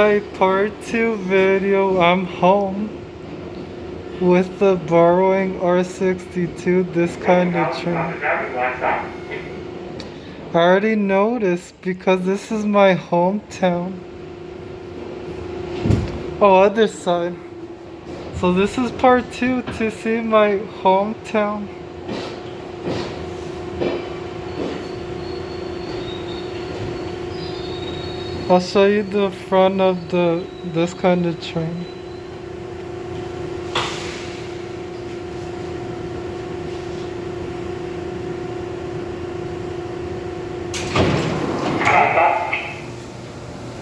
Alright, part 2 video. I'm home with the borrowing R62, this kind of train. I already noticed because this is my hometown. Oh, other side. So this is part 2 to see my hometown. I'll show you the front of this kind of train.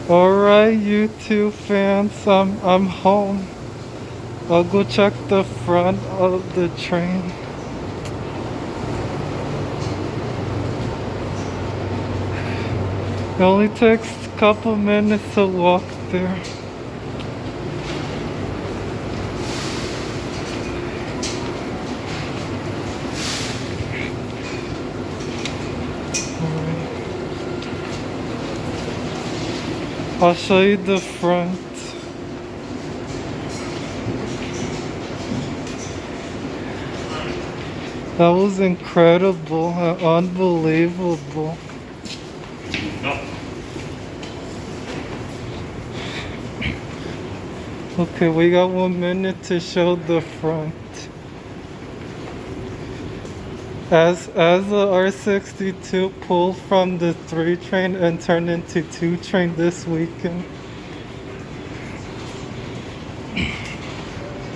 Alright, YouTube fans, I'm home. I'll go check the front of the train. It only takes a couple minutes to walk there. Alright. I'll show you the front. That was incredible, unbelievable. Okay, we got 1 minute to show the front. As the R62 pulled from the 3 train and turned into 2 train this weekend.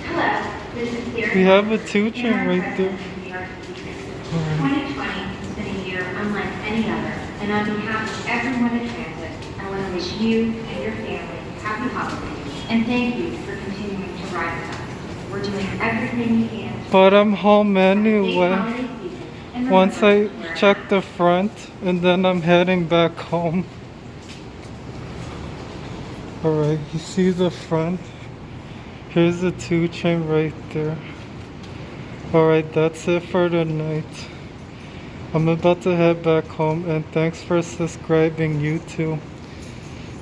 Hello, this is Sarah. We have a 2 train right there. 2020 has been a year unlike any other, and on behalf of everyone at Transit, I want to wish you and your family happy holidays, and thank you for continuing to ride with us. We're doing everything we can. But I'm home anyway. Once I check the front, and then I'm heading back home. Alright, you see the front? Here's the 2 train right there. Alright, that's it for tonight. I'm about to head back home, and thanks for subscribing, YouTube.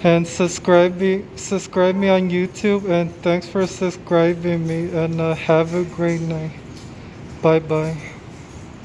And subscribe me on YouTube, and thanks for subscribing me, and have a great night. Bye bye.